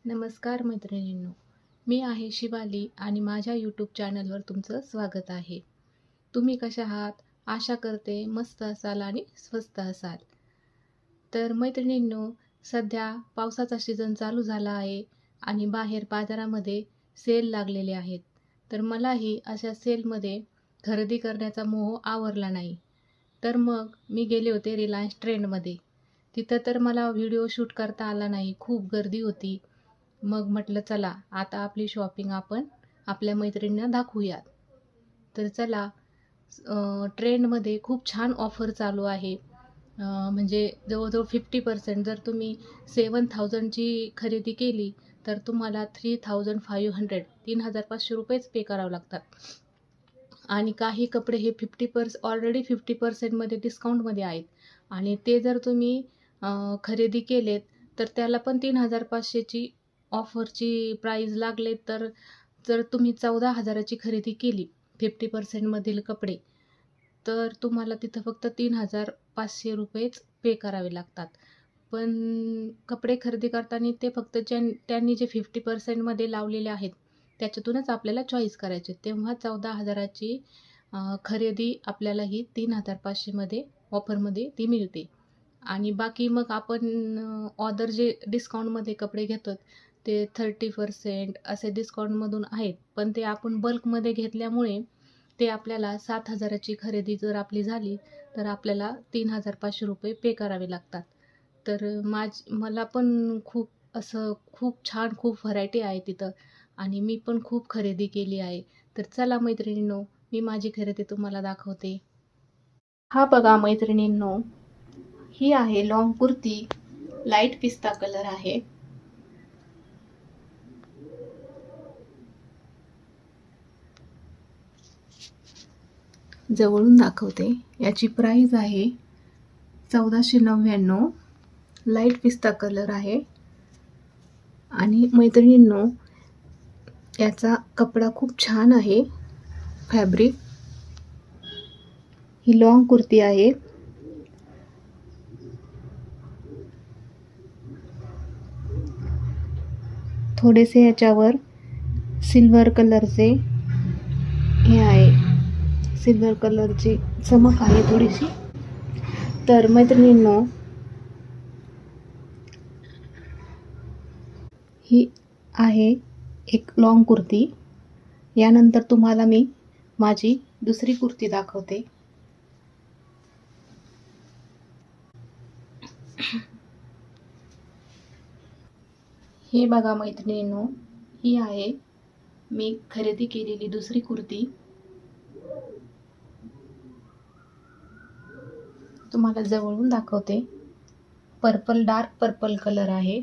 नमस्कार मैत्रिणींनो, मी आहे शिवाली आणि माझ्या यूट्यूब चॅनलवर तुमचं स्वागत आहे. तुम्ही कशा आहात? आशा करते मस्त असाल आणि स्वस्त असाल. तर मैत्रिणींनो, सध्या पावसाचा सीझन चालू झाला आहे आणि बाहेर बाजारामध्ये सेल लागलेले आहेत. तर मलाही अशा सेलमध्ये खरेदी करण्याचा मोह आवरला नाही. तर मग मी गेले होते रिलायन्स ट्रेंडमध्ये. तिथं तर मला व्हिडिओ शूट करता आला नाही, खूप गर्दी होती. मग म्हटलं चला आता आपली शॉपिंग आपण आपल्या मैत्रिणींना दाखवूयात. तर चला, ट्रेंडमध्ये खूप छान ऑफर चालू आहे. म्हणजे जवळजवळ 50% जर तुम्ही 7,000ची खरेदी केली तर तुम्हाला 3,500 ₹3,500 पे करावं लागतात. आणि काही कपडे हे ऑलरेडी 50%मध्ये डिस्काउंटमध्ये आहेत आणि ते जर तुम्ही खरेदी केलेत तर त्याला पण 3,500ची ऑफरची प्राईज लागले. तर जर तुम्ही 14,000ची खरेदी केली 50%मधील कपडे, तर तुम्हाला तिथं फक्त ₹3,500 पे करावे लागतात. पण कपडे खरेदी करताना ते फक्त त्यांनी जे 50%मध्ये लावलेले आहेत त्याच्यातूनच आपल्याला चॉईस करायचे. तेव्हा 14,000ची खरेदी आपल्याला ही 3,500मध्ये ऑफरमध्ये ती मिळते. आणि बाकी मग आपण ऑदर जे डिस्काउंटमध्ये कपडे घेतो ते 30% असे डिस्काउंटमधून आहेत. पण ते आपण बल्कमध्ये घेतल्यामुळे ते आपल्याला 7,000ची खरेदी जर आपली झाली तर आपल्याला ₹3,500 पे करावे लागतात. तर मला पण खूप छान खूप व्हरायटी आहे तिथं आणि मी पण खूप खरेदी केली आहे. तर चला मैत्रिणींनो, मी माझी खरेदी तुम्हाला दाखवते. हा बघा मैत्रिणींनो, ही आहे लॉंग कुर्ती, लाईट पिस्ता कलर आहे. जवळून दाखवते. याची प्राइस आहे 1499. लाईट पिस्ता कलर आहे. आणि मैत्रिणींनो, याचा कपडा खूप छान आहे, फॅब्रिक. ही लॉंग कुर्ती आहे. थोडेसे याच्यावर सिल्वर कलरचे हे आहे, सिल्वर कलरची चमक आहे थोडीशी. तर मैत्रिणींनो, ही आहे एक लॉंग कुर्ती. यानंतर तुम्हाला मी माझी दुसरी कुर्ती दाखवते. हे बघा मैत्रिणींनो, ही आहे मी खरेदी केलेली दुसरी कुर्ती. तुम्हाला जवळून दाखवते. डार्क पर्पल कलर आहे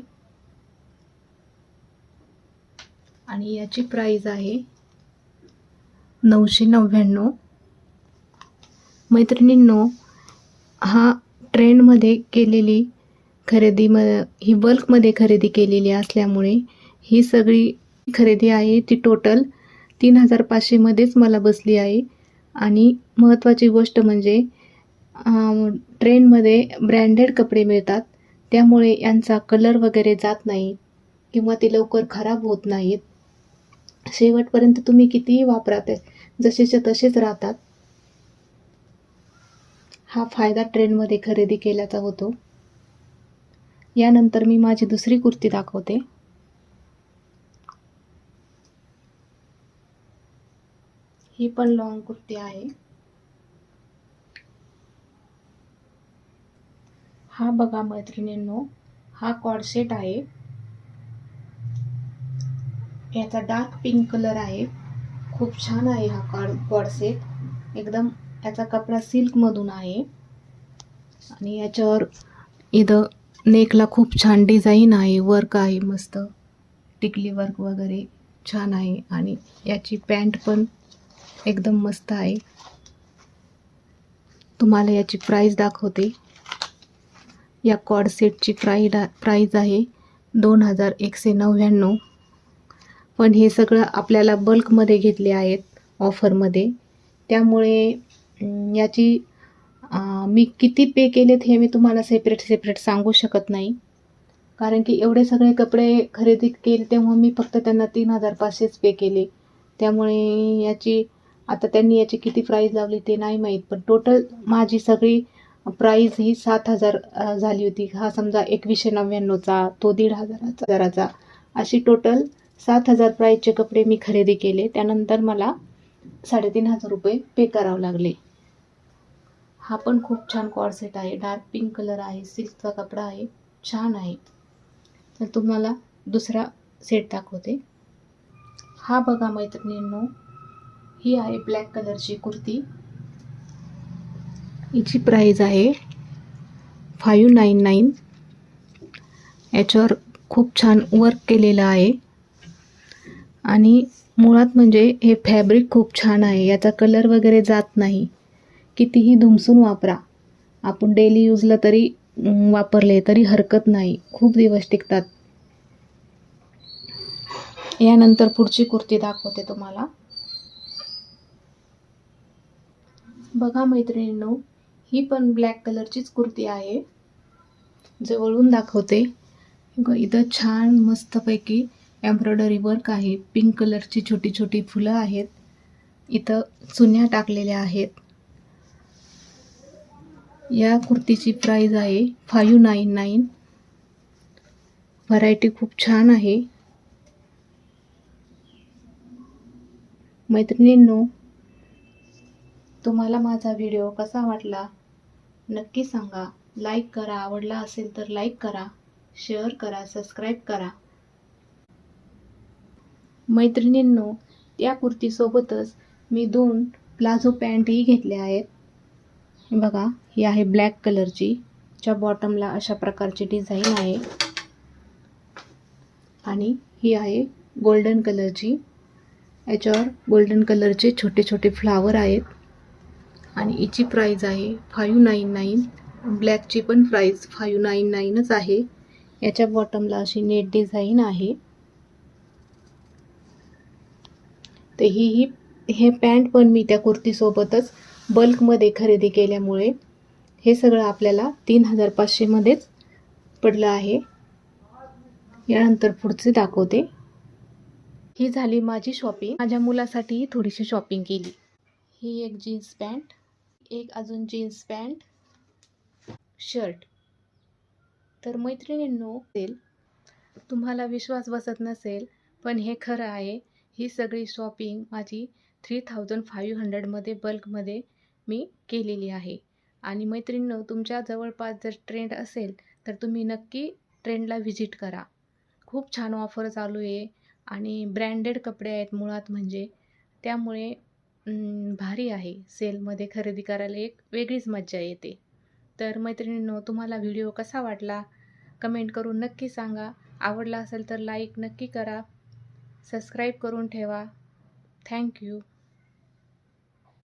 आणि याची प्राइस आहे 999. मैत्रिणींनो, हा ट्रेंडमध्ये केलेली खरेदी ही बल्कमध्ये खरेदी केलेली असल्यामुळे ही सगळी खरेदी आहे ती टोटल 3,500मध्येच मला बसली आहे. आणि महत्त्वाची गोष्ट म्हणजे ट्रेंडमध्ये ब्रँडेड कपडे मिळतात, त्यामुळे यांचा कलर वगैरे जात नाही किंवा ते लवकर खराब होत नाहीत. शेवटपर्यंत तुम्ही कितीही वापरा ते जसेच्या तसेच राहतात. हा फायदा ट्रेंडमध्ये खरेदी केल्याचा होतो. यानंतर मी माझी दुसरी कुर्ती दाखवते. ही पण लॉंग कुर्ती आहे. हा बघा मैत्रिणींनो, हा कॉर्ड सेट आहे. याचा डार्क पिंक कलर आहे. खूप छान आहे हा कॉर्ड सेट. एकदम याचा कपडा सिल्कमधून आहे आणि याच्यावर इथं नेकला खूप छान डिझाईन आहे, वर्क आहे, मस्त टिकली वर्क वगैरे छान आहे. आणि याची पॅन्ट पण एकदम मस्त आहे. तुम्हाला याची प्राइस दाखवते. या कॉर्ड सेटची प्राइस आहे 2,199. पण हे सगळं आपल्याला बल्कमध्ये घेतले आहेत ऑफरमध्ये, त्यामुळे याची मी किती पे केलेत हे मी तुम्हाला सेपरेट सांगू शकत नाही. कारण की एवढे सगळे कपडे खरेदी केले तेव्हा मी फक्त त्यांना 3,500च पे केले. त्यामुळे याची आता त्यांनी याची किती प्राईज लावली ते नाही माहीत, पण टोटल माझी सगळी प्राईज ही 7,000 झाली होती. हा समजा 2199चा, तो 1,500चा, अशी टोटल 7,000 प्राईजचे कपडे मी खरेदी केले. त्यानंतर मला 3,500 रुपये पे करावं लागले. हा पण खूप छान कॉर्सेट आहे. डार्क पिंक कलर आहे, सिल्कचा कपडा आहे, छान आहे. तर तुम्हाला दुसरा सेट दाखवते. हा बघा मैत्रिणींनो, ही आहे ब्लॅक कलरची कुर्ती. हिची प्राईज आहे 599. याच्यावर खूप छान वर्क केलेलं आहे आणि मुळात म्हणजे हे फॅब्रिक खूप छान आहे. याचा कलर वगैरे जात नाही. कितीही धुमसून वापरा, आपण डेली यूजला तरी वापरले तरी हरकत नाही, खूप दिवस टिकतात. यानंतर पुढची कुर्ती दाखवते तुम्हाला. बघा मैत्रिणींनो, ही पण ब्लॅक कलरचीच कुर्ती आहे. जवळून दाखवते. इथं छान मस्तपैकी एम्ब्रॉयडरी वर्क आहे. पिंक कलरची छोटी छोटी फुलं आहेत. इथं चुन्या टाकलेल्या आहेत. या कुर्तीची प्राईज आहे 599. व्हरायटी खूप छान आहे. मैत्रिणींनो, तुम्हाला माझा व्हिडिओ कसा वाटला नक्की सांगा. लाईक करा, आवडला असेल तर लाईक करा, शेअर करा, सबस्क्राईब करा. मैत्रिणींनो, या कुर्तीसोबतच मी 2 प्लाझो पॅन्टही घेतल्या आहेत. बघा, ही आहे ब्लॅक कलरची, च्या बॉटमला अशा प्रकारची डिझाईन आहे आणि ही आहे गोल्डन कलरची. याच्यावर गोल्डन कलरचे छोटे छोटे फ्लावर आहेत आणि हिची प्राईज आहे 599. ब्लॅकची पण प्राईज 599च आहे. याच्या बॉटमला अशी नेट डिझाईन आहे. तर हे पॅन्ट पण मी त्या कुर्तीसोबतच बल्कमध्ये खरेदी केल्यामुळे हे सगळं आपल्याला 3,500 मध्येच पडलं आहे. यानंतर पुढचे दाखवते. ही झाली माझी शॉपिंग. माझ्या मुलासाठी थोडीशी शॉपिंग केली. ही एक जीन्स पॅन्ट, एक अजून जीन्स पॅन्ट, शर्ट. तर मैत्रिणींनो, तुम्हाला विश्वास बसत नसेल, पण हे खरं आहे. ही सगळी शॉपिंग माझी 3,500 मध्ये बल्कमध्ये मी केलेली आहे. आणि मैत्रिणींनो, तुमच्या जवळपास जर ट्रेंड असेल तर तुम्ही नक्की ट्रेंडला व्हिजिट करा. खूप छान ऑफर चालू आहे आणि ब्रँडेड कपडे आहेत मुळात म्हणजे, त्यामुळे भारी आहे. सेलमध्ये खरेदी करायला एक वेगळीच मज्जा येते. तर मैत्रिणींनो, तुम्हाला व्हिडिओ कसा वाटला कमेंट करून नक्की सांगा. आवडला असेल तर लाईक नक्की करा, सबस्क्राईब करून ठेवा. थँक्यू.